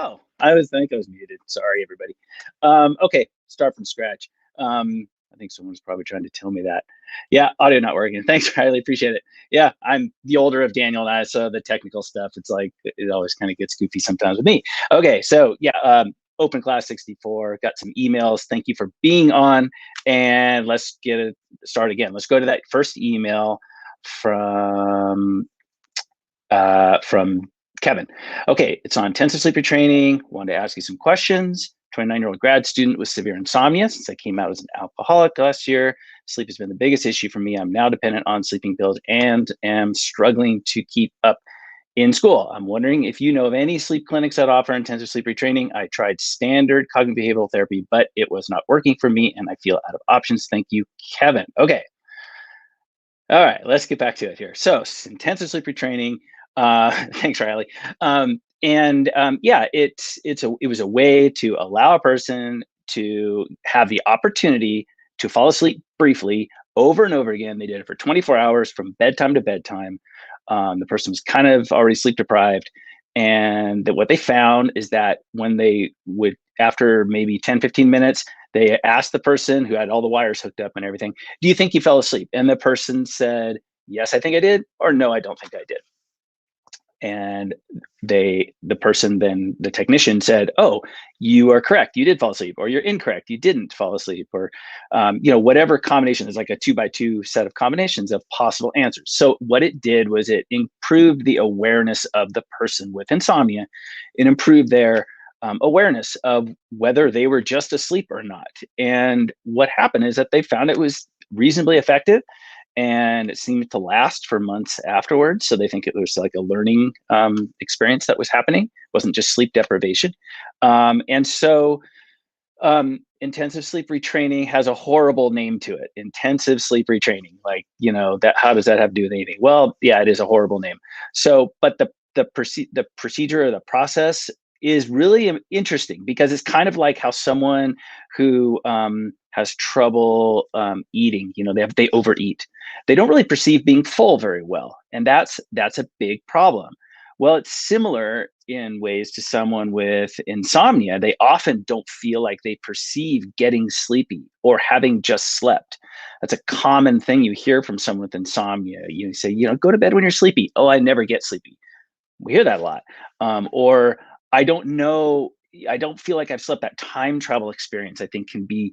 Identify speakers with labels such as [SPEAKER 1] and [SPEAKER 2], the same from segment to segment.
[SPEAKER 1] Oh, think I was muted. Sorry, everybody. Okay, start from scratch. I think someone's probably trying to tell me that. Yeah, audio not working. Thanks, Riley. Appreciate it. Yeah, I'm the older of Daniel and I, so the technical stuff, it's like it always kind of gets goofy sometimes with me. Okay, so yeah, Open Class 64, got some emails. Thank you for being on, and let's get it start again. Let's go to that first email from Kevin. Okay, it's on intensive sleep retraining. Wanted to ask you some questions. 29-year-old grad student with severe insomnia. Since I came out as an alcoholic last year, sleep has been the biggest issue for me. I'm now dependent on sleeping pills and am struggling to keep up in school. I'm wondering if you know of any sleep clinics that offer intensive sleep retraining. I tried standard cognitive behavioral therapy, but it was not working for me and I feel out of options. Thank you, Kevin. Okay. All right, let's get back to it here. So intensive sleep retraining. Thanks, Riley. Yeah, it was a way to allow a person to have the opportunity to fall asleep briefly over and over again. They did it for 24 hours from bedtime to bedtime. The person was kind of already sleep deprived. And that what they found is that when they would, after maybe 10, 15 minutes, they asked the person who had all the wires hooked up and everything, do you think you fell asleep? And the person said, yes, I think I did, or no, I don't think I did. And the technician said, oh, you are correct, you did fall asleep, or you're incorrect, you didn't fall asleep, or whatever combination. Is like a 2x2 set of combinations of possible answers. So what it did was it improved the awareness of the person with insomnia. It improved their awareness of whether they were just asleep or not. And what happened is that they found it was reasonably effective, and it seemed to last for months afterwards. So they think it was like a learning experience that was happening. It wasn't just sleep deprivation. Intensive sleep retraining has a horrible name to it. Intensive sleep retraining, like, that, how does that have to do with anything? Well, yeah, it is a horrible name. So, but the procedure or the process is really interesting, because it's kind of like how someone who has trouble eating, they overeat. They don't really perceive being full very well, and that's a big problem. Well, it's similar in ways to someone with insomnia. They often don't feel like they perceive getting sleepy or having just slept. That's a common thing you hear from someone with insomnia. You say, go to bed when you're sleepy. Oh, I never get sleepy. We hear that a lot. Or I don't know, I don't feel like I've slept. That time travel experience, I think, can be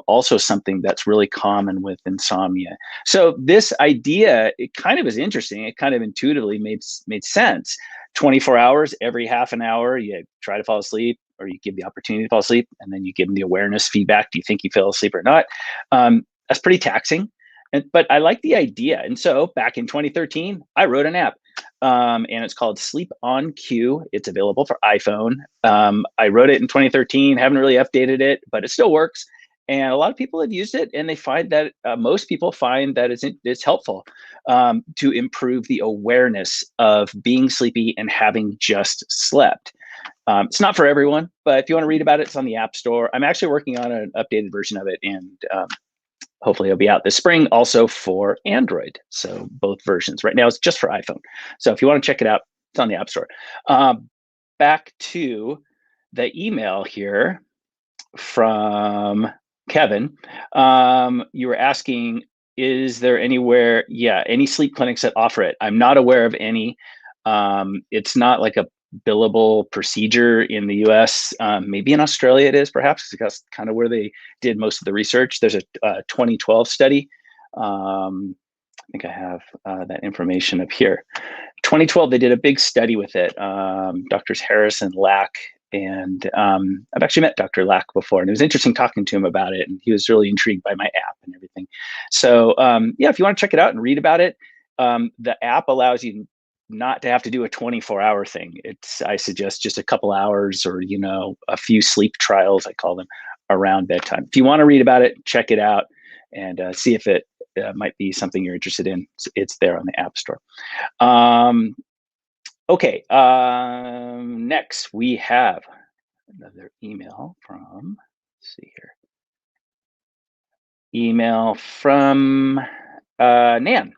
[SPEAKER 1] also something that's really common with insomnia. So this idea, it kind of is interesting. It kind of intuitively made sense. 24 hours, every half an hour, you try to fall asleep, or you give the opportunity to fall asleep, and then you give them the awareness feedback. Do you think you fell asleep or not? That's pretty taxing. But I like the idea. And so back in 2013, I wrote an app. And it's called Sleep on Cue. It's available for iPhone. I wrote it in 2013, haven't really updated it, but it still works. And a lot of people have used it, and they find that most people find that it's helpful to improve the awareness of being sleepy and having just slept. It's not for everyone, but if you want to read about it, it's on the App Store. I'm actually working on an updated version of it, and hopefully it'll be out this spring, also for Android. So both versions. Right now it's just for iPhone. So if you want to check it out, it's on the App Store. Back to the email here from Kevin. You were asking, is there anywhere, any sleep clinics that offer it? I'm not aware of any. It's not like a billable procedure in the US. Maybe in Australia it is, perhaps, because that's kind of where they did most of the research. There's a 2012 study. I think I have that information up here. 2012, they did a big study with it. Doctors Harris and Lack, and I've actually met Dr. Lack before, and it was interesting talking to him about it, and he was really intrigued by my app and everything. So if you want to check it out and read about it, the app allows you not to have to do a 24-hour thing. I suggest just a couple hours, or a few sleep trials, I call them, around bedtime. If you want to read about it, check it out and see if it might be something you're interested in. It's there on the App Store. Okay, next we have another email from, let's see here. Email from Nan.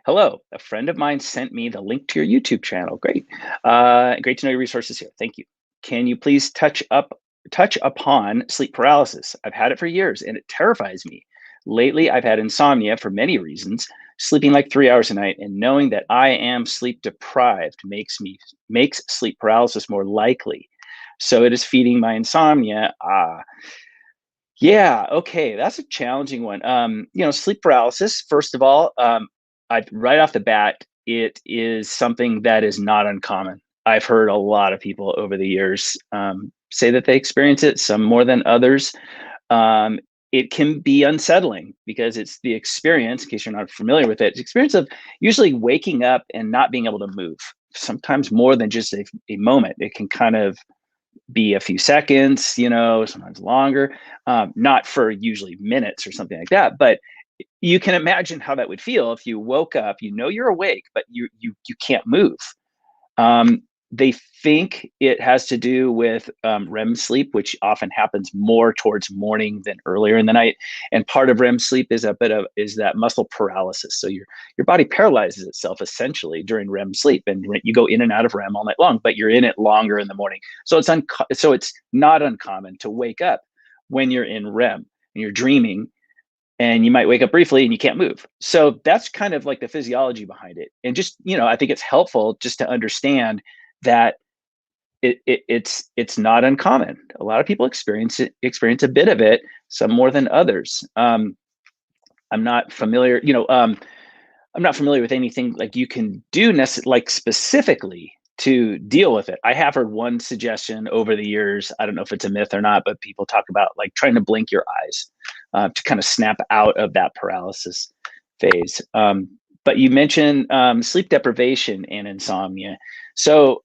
[SPEAKER 1] Hello, a friend of mine sent me the link to your YouTube channel. Great. Great to know your resources here. Thank you. Can you please touch upon sleep paralysis? I've had it for years and it terrifies me. Lately, I've had insomnia for many reasons. Sleeping like 3 hours a night and knowing that I am sleep deprived makes sleep paralysis more likely. So it is feeding my insomnia. Yeah, okay, that's a challenging one. Sleep paralysis, first of all, right off the bat, it is something that is not uncommon. I've heard a lot of people over the years say that they experience it, some more than others. Um, it can be unsettling because it's the experience, in case you're not familiar with it, it's the experience of usually waking up and not being able to move, sometimes more than just a moment. It can kind of be a few seconds, sometimes longer, not for usually minutes or something like that. But you can imagine how that would feel if you woke up, you're awake, but you can't move. Um, they think it has to do with REM sleep, which often happens more towards morning than earlier in the night. And part of REM sleep is that muscle paralysis. So your body paralyzes itself essentially during REM sleep, and you go in and out of REM all night long, but you're in it longer in the morning. So it's not uncommon to wake up when you're in REM and you're dreaming, and you might wake up briefly and you can't move. So that's kind of like the physiology behind it. And just, I think it's helpful just to understand that it's not uncommon. A lot of people experience a bit of it, some more than others. I'm not familiar, I'm not familiar with anything like you can do like specifically to deal with it. I have heard one suggestion over the years. I don't know if it's a myth or not, but people talk about like trying to blink your eyes to kind of snap out of that paralysis phase. But you mentioned sleep deprivation and insomnia. So,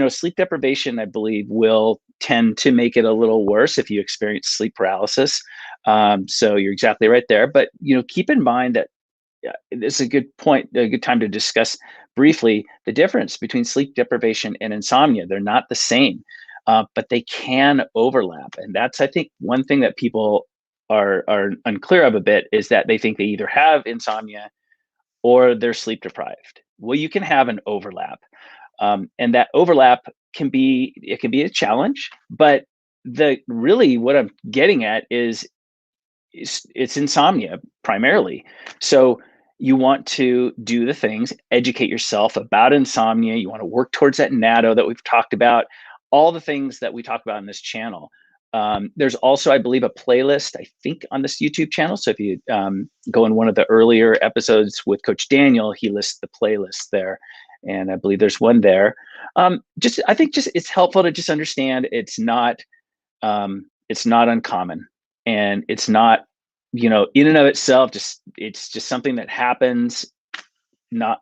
[SPEAKER 1] sleep deprivation, I believe, will tend to make it a little worse if you experience sleep paralysis. So you're exactly right there. But, keep in mind that this is a good point, a good time to discuss briefly the difference between sleep deprivation and insomnia. They're not the same, but they can overlap. And that's, I think, one thing that people are unclear of a bit is that they think they either have insomnia or they're sleep deprived. Well, you can have an overlap, and that overlap can be a challenge. But what I'm getting at is it's insomnia primarily. So you want to do the things, educate yourself about insomnia. You want to work towards that natto that we've talked about, all the things that we talk about in this channel. There's also, I believe, a playlist, I think, on this YouTube channel. So if you go in one of the earlier episodes with Coach Daniel, he lists the playlist there. And I believe there's one there. I think it's helpful to just understand it's not uncommon, and it's not, in and of itself, it's just something that happens.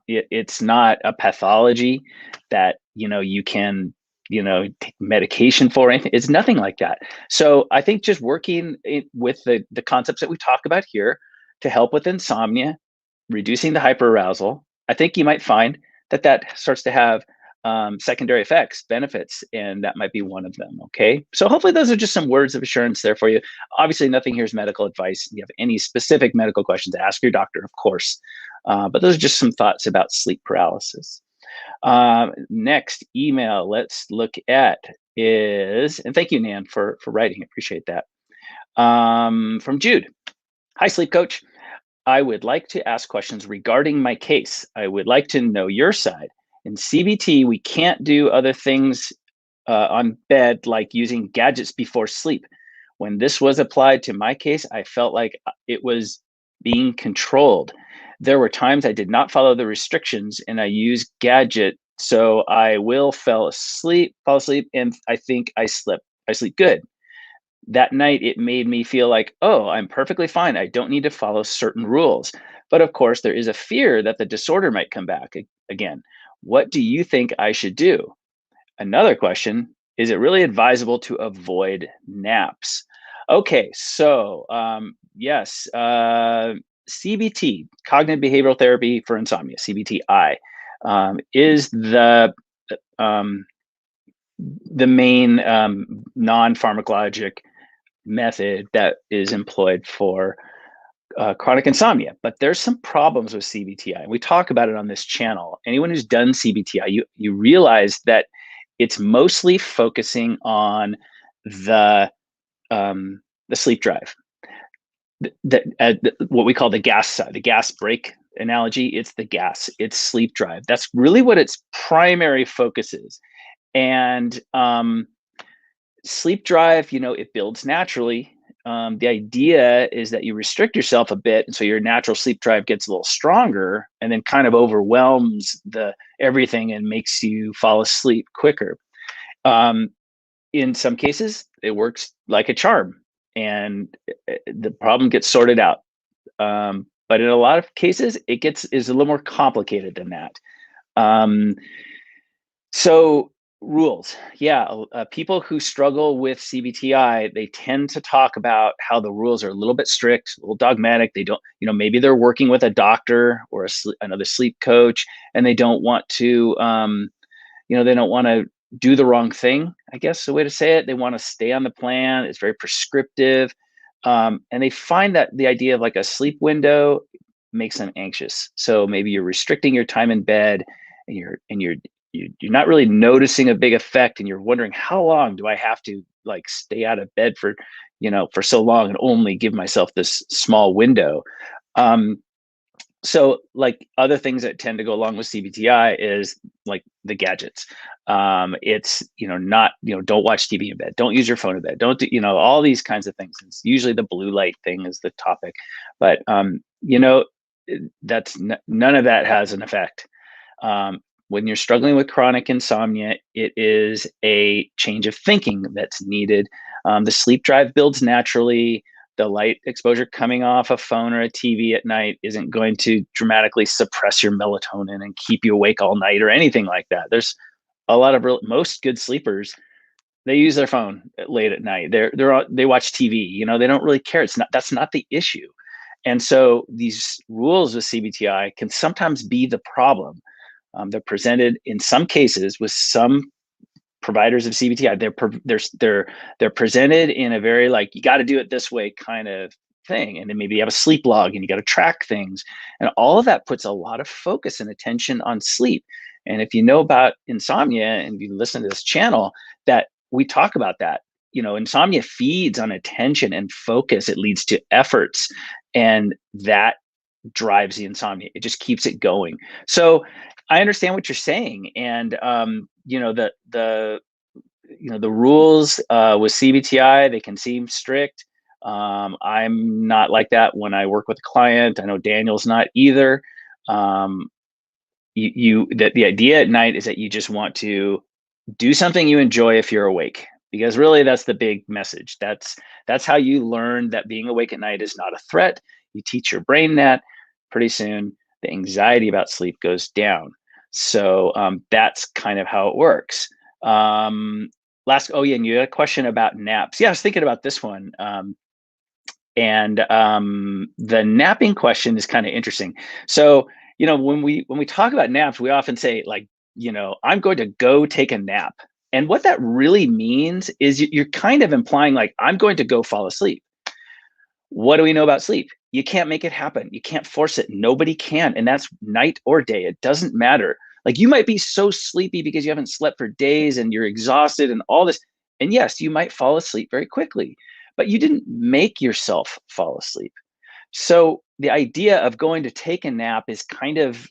[SPEAKER 1] It's not a pathology that, you can, take medication for anything. It's nothing like that. So I think just working with the concepts that we talk about here to help with insomnia, reducing the hyperarousal, I think you might find that starts to have secondary effects, benefits, and that might be one of them. Okay. So hopefully those are just some words of assurance there for you. Obviously, nothing here is medical advice. If you have any specific medical questions, ask your doctor, of course. But those are just some thoughts about sleep paralysis. Next email let's look at and thank you, Nan, for writing. Appreciate that. From Jude. Hi, sleep coach. I would like to ask questions regarding my case. I would like to know your side. In CBT, we can't do other things on bed, like using gadgets before sleep. When this was applied to my case, I felt like it was being controlled. There were times I did not follow the restrictions and I used gadget, so I will fall asleep, and I think I sleep good. That night, it made me feel like, oh, I'm perfectly fine. I don't need to follow certain rules. But of course, there is a fear that the disorder might come back again. What do you think I should do? Another question, is it really advisable to avoid naps? Okay, so yes, CBT, cognitive behavioral therapy for insomnia, CBTi, is the main non-pharmacologic method that is employed for chronic insomnia. But there's some problems with CBTi, and we talk about it on this channel. Anyone who's done CBTi, you realize that it's mostly focusing on the sleep drive, what we call the gas side, the gas brake analogy. It's the gas, it's sleep drive. That's really what its primary focus is. And sleep drive, it builds naturally. The idea is that you restrict yourself a bit, and so your natural sleep drive gets a little stronger, and then kind of overwhelms the everything and makes you fall asleep quicker. Um, in some cases, it works like a charm, and the problem gets sorted out. But in a lot of cases, is a little more complicated than that. Um, so rules, yeah, people who struggle with CBTi, they tend to talk about how the rules are a little bit strict, a little dogmatic. They don't, maybe they're working with a doctor or another sleep coach, and they don't want to, they don't want to do the wrong thing, I guess the way to say it. They want to stay on the plan. It's very prescriptive. And they find that the idea of like a sleep window makes them anxious. So maybe you're restricting your time in bed, and you're not really noticing a big effect, and you're wondering, how long do I have to like stay out of bed for, for so long, and only give myself this small window. So like other things that tend to go along with CBTi is like the gadgets. It's, not, don't watch TV in bed, don't use your phone in bed, don't do, all these kinds of things. It's usually the blue light thing is the topic, but none of that has an effect. When you're struggling with chronic insomnia, it is a change of thinking that's needed. The sleep drive builds naturally. The light exposure coming off a phone or a TV at night isn't going to dramatically suppress your melatonin and keep you awake all night or anything like that. There's a lot of most good sleepers, they use their phone late at night. They watch TV. They don't really care. That's not the issue. And so these rules with CBTi can sometimes be the problem. They're presented in some cases with some providers of CBTi. They're presented in a very like, you got to do it this way kind of thing. And then maybe you have a sleep log and you got to track things. And all of that puts a lot of focus and attention on sleep. And if you know about insomnia and you listen to this channel, that we talk about that, insomnia feeds on attention and focus. It leads to efforts, and that drives the insomnia. It just keeps it going. So I understand what you're saying. And, the rules with CBTi, they can seem strict. I'm not like that when I work with a client. I know Daniel's not either. The idea at night is that you just want to do something you enjoy if you're awake, because really that's the big message. That's how you learn that being awake at night is not a threat. You teach your brain that. Pretty soon the anxiety about sleep goes down. So that's kind of how it works. And you had a question about naps. Yeah, I was thinking about this one. And the napping question is kind of interesting. So, when we talk about naps, we often say like, I'm going to go take a nap. And what that really means is you're kind of implying like, I'm going to go fall asleep. What do we know about sleep? You can't make it happen. You can't force it. Nobody can. And that's night or day. It doesn't matter. Like, you might be so sleepy because you haven't slept for days and you're exhausted and all this. And yes, you might fall asleep very quickly, but you didn't make yourself fall asleep. So the idea of going to take a nap is kind of,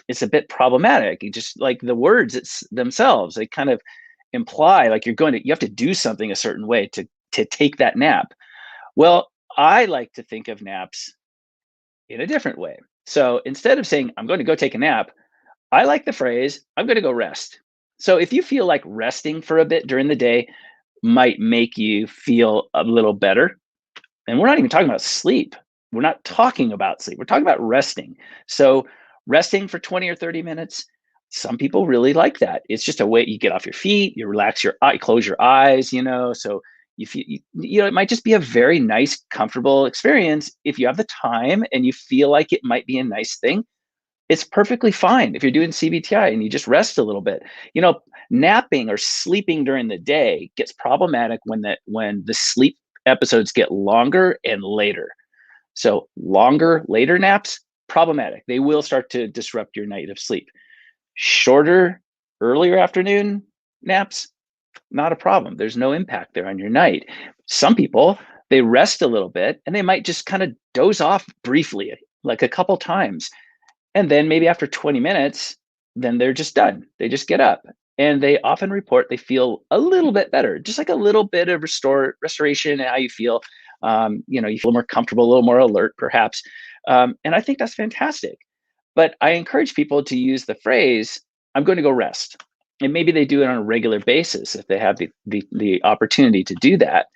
[SPEAKER 1] it's a bit problematic. It just like the words themselves, they kind of imply like you have to do something a certain way to take that nap. Well, I like to think of naps in a different way. So instead of saying, I'm going to go take a nap, I like the phrase, I'm going to go rest. So if you feel like resting for a bit during the day might make you feel a little better, and we're not even talking about sleep. We're not talking about sleep. We're talking about resting. So resting for 20 or 30 minutes, some people really like that. It's just a way you get off your feet, you relax your eye, close your eyes, so it might just be a very nice, comfortable experience. If you have the time and you feel like it might be a nice thing, it's perfectly fine if you're doing CBTi and you just rest a little bit. Napping or sleeping during the day gets problematic when the sleep episodes get longer and later. So longer, later naps, problematic. They will start to disrupt your night of sleep. Shorter, earlier afternoon, naps, not a problem. There's no impact there on your night. Some people, they rest a little bit and they might just kind of doze off briefly, like a couple times. And then maybe after 20 minutes, then they're just done. They just get up. And they often report they feel a little bit better, just like a little bit of restoration in how you feel. You feel more comfortable, a little more alert, perhaps. And I think that's fantastic. But I encourage people to use the phrase, I'm going to go rest. And maybe they do it on a regular basis if they have the opportunity to do that.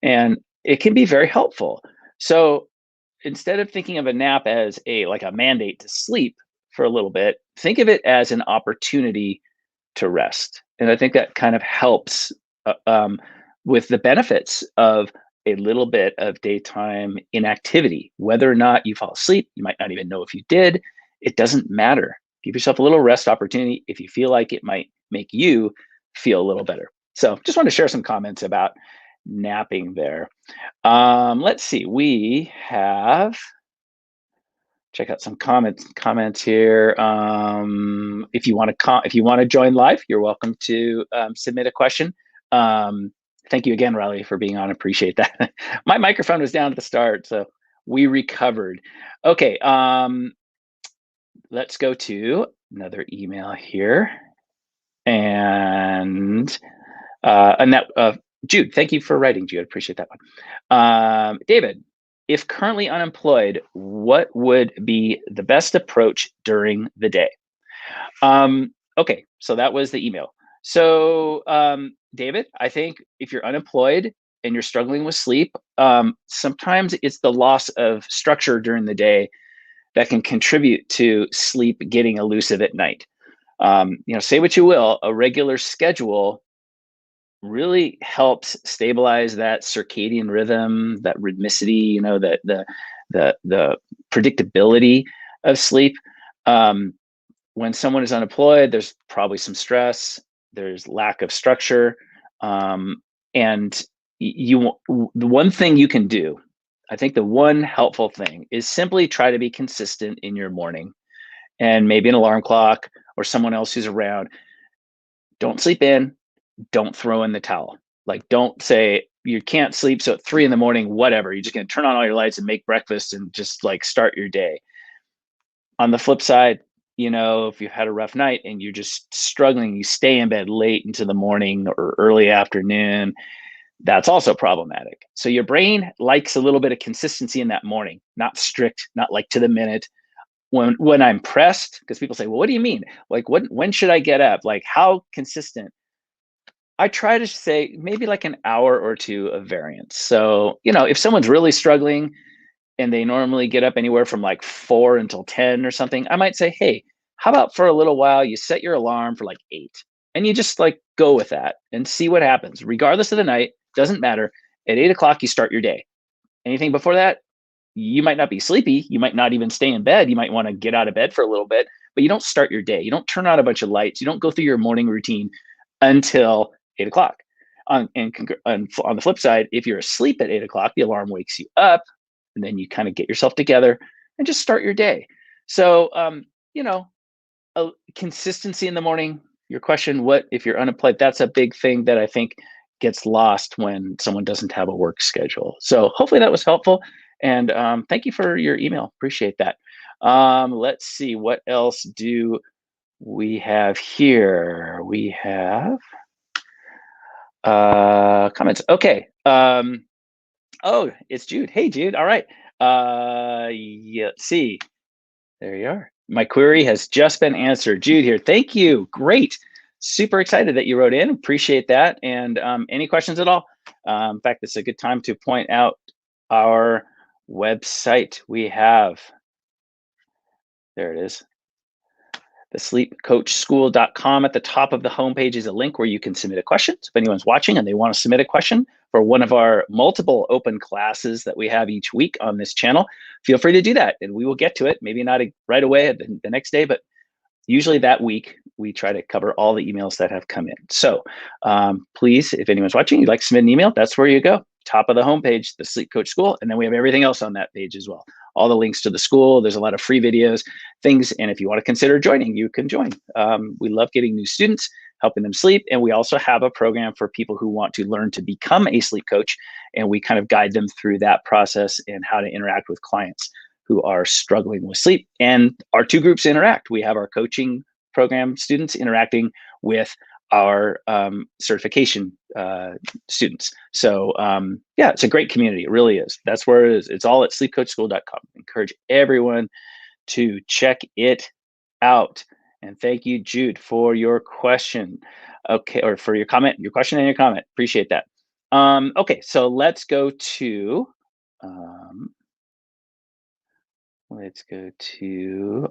[SPEAKER 1] And it can be very helpful. So instead of thinking of a nap as a mandate to sleep for a little bit, think of it as an opportunity to rest. And I think that kind of helps with the benefits of a little bit of daytime inactivity. Whether or not you fall asleep, you might not even know if you did. It doesn't matter. Give yourself a little rest opportunity if you feel like it might make you feel a little better. So just want to share some comments about napping there. Let's see. We have check out some comments here. If you want to join live, you're welcome to submit a question. Thank you again, Riley, for being on. Appreciate that. My microphone was down at the start, so we recovered. Okay. Let's go to another email here, and that Jude. Thank you for writing, Jude. Appreciate that one. David, if currently unemployed, what would be the best approach during the day? Okay, so that was the email. So, David, I think if you're unemployed and you're struggling with sleep, sometimes it's the loss of structure during the day that can contribute to sleep getting elusive at night. Say what you will, a regular schedule really helps stabilize that circadian rhythm, that rhythmicity, the predictability of sleep. When someone is unemployed, there's probably some stress, there's lack of structure, and the one thing you can do, I think the one helpful thing is simply try to be consistent in your morning, and maybe an alarm clock or someone else who's around. Don't sleep in, don't throw in the towel. Like, don't say you can't sleep, so at 3 a.m, whatever, you're just going to turn on all your lights and make breakfast and just like start your day. On the flip side, if you've had a rough night and you're just struggling, you stay in bed late into the morning or early afternoon, that's also problematic. So your brain likes a little bit of consistency in that morning, not strict, not like to the minute. When I'm pressed, because people say, well, what do you mean? Like, when should I get up? Like, how consistent? I try to say maybe like an hour or two of variance. So, if someone's really struggling and they normally get up anywhere from like 4 until 10 or something, I might say, hey, how about for a little while, you set your alarm for like 8 and you just like go with that and see what happens. Regardless of the night, doesn't matter. At 8 o'clock, you start your day. Anything before that, you might not be sleepy. You might not even stay in bed. You might want to get out of bed for a little bit, but you don't start your day. You don't turn on a bunch of lights. You don't go through your morning routine until 8 o'clock. On the flip side, if you're asleep at 8 o'clock, the alarm wakes you up, and then you kind of get yourself together and just start your day. So, a consistency in the morning. Your question, what if you're unemployed? That's a big thing that I think gets lost when someone doesn't have a work schedule. So hopefully that was helpful. And thank you for your email. Appreciate that. Let's see, what else do we have here? We have comments. Okay. Oh, it's Jude. Hey, Jude. All right. Yeah, let's see. There you are. My query has just been answered. Jude here. Thank you. Great. Super excited that you wrote in. Appreciate that. And any questions at all? In fact, it's a good time to point out our website. We have, there it is, thesleepcoachschool.com. At the top of the homepage is a link where you can submit a question. So if anyone's watching and they want to submit a question for one of our multiple open classes that we have each week on this channel, feel free to do that and we will get to it. Maybe not right away the next day, but usually that week we try to cover all the emails that have come in. So please, if anyone's watching, you'd like to submit an email, that's where you go. Top of the homepage, the Sleep Coach School, and then we have everything else on that page as well. All the links to the school, there's a lot of free videos, things, and if you want to consider joining, you can join. We love getting new students, helping them sleep. And we also have a program for people who want to learn to become a sleep coach. And we kind of guide them through that process and how to interact with clients who are struggling with sleep. And our two groups interact. We have our coaching program students interacting with our certification students. So yeah, it's a great community. It really is. That's where it is. It's all at sleepcoachschool.com. Encourage everyone to check it out. And thank you, Jude, for your question. Okay, or for your comment, your question and your comment. Appreciate that. Okay, so let's go to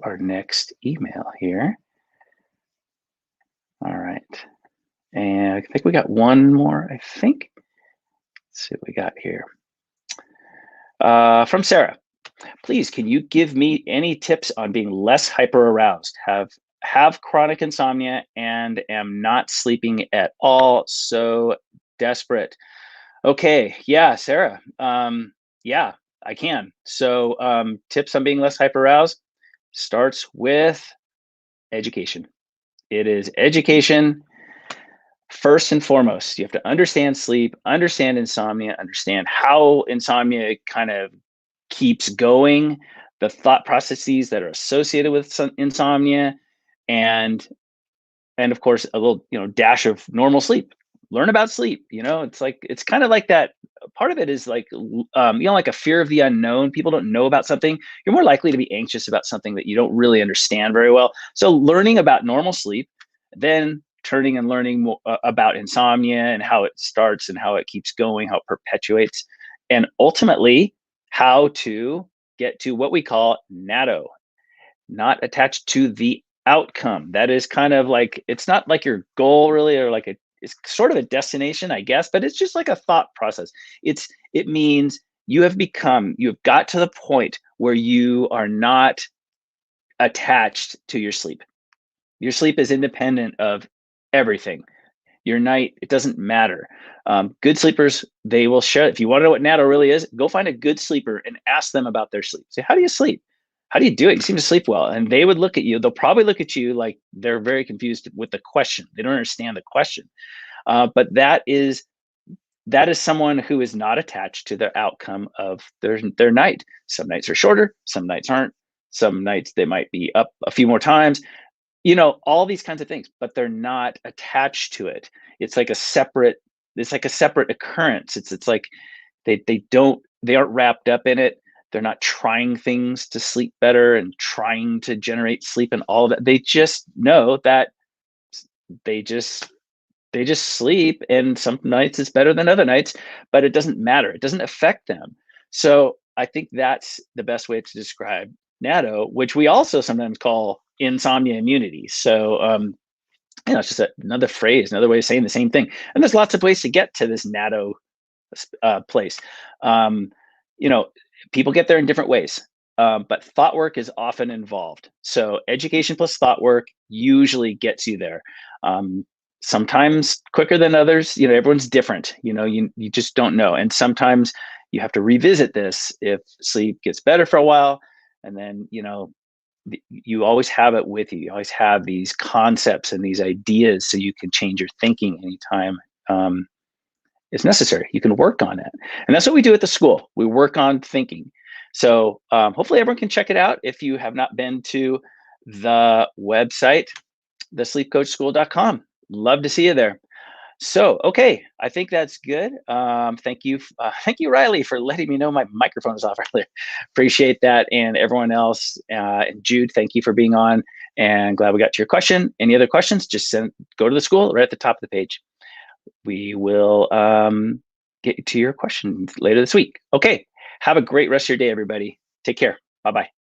[SPEAKER 1] our next email here. All right. And I think we got one more, I think. Let's see what we got here. From Sarah. Please, can you give me any tips on being less hyper-aroused? Have chronic insomnia and am not sleeping at all. So desperate. Okay, yeah, Sarah. Yeah, I can. So tips on being less hyper-aroused starts with education. It is education. First and foremost, you have to understand sleep, understand insomnia, understand how insomnia kind of keeps going, the thought processes that are associated with insomnia, and of course a little dash of normal sleep. Learn about sleep. It's kind of like that. Part of it is like like a fear of the unknown. People don't know about something. You're more likely to be anxious about something that you don't really understand very well. So learning about normal sleep, then turning and learning more about insomnia and how it starts and how it keeps going, how it perpetuates, and ultimately how to get to what we call natto, not attached to the outcome. That is kind of like, it's not like your goal really, or like it's sort of a destination, I guess, but it's just like a thought process. It means you've got to the point where you are not attached to your sleep. Your sleep is independent of everything. Your night, it doesn't matter. Good sleepers, they will share. If you want to know what natto really is, go find a good sleeper and ask them about their sleep. Say, how do you sleep? How do you do it? You seem to sleep well. And they would look at you. They'll probably look at you like they're very confused with the question. They don't understand the question. But that is someone who is not attached to the outcome of their night. Some nights are shorter, some nights aren't. Some nights they might be up a few more times. All these kinds of things, but they're not attached to it. It's like a separate occurrence. It's like they aren't wrapped up in it. They're not trying things to sleep better and trying to generate sleep and all of that. They just know that they just sleep, and some nights it's better than other nights, but it doesn't matter. It doesn't affect them. So I think that's the best way to describe natto, which we also sometimes call insomnia immunity. So it's just another phrase, another way of saying the same thing. And there's lots of ways to get to this natto place. People get there in different ways, but thought work is often involved. So education plus thought work usually gets you there. Sometimes quicker than others. Everyone's different. You just don't know. And sometimes you have to revisit this if sleep gets better for a while, and then you always have it with you. You always have these concepts and these ideas, so you can change your thinking anytime it's necessary. You can work on it. And that's what we do at the school. We work on thinking. So hopefully everyone can check it out. If you have not been to the website, thesleepcoachschool.com. Love to see you there. So, okay, I think that's good. Thank you, Riley, for letting me know my microphone was off earlier. Appreciate that, and everyone else. And Jude, thank you for being on, and glad we got to your question. Any other questions? Just go to the school right at the top of the page. We will get to your question later this week. Okay, have a great rest of your day, everybody. Take care. Bye-bye.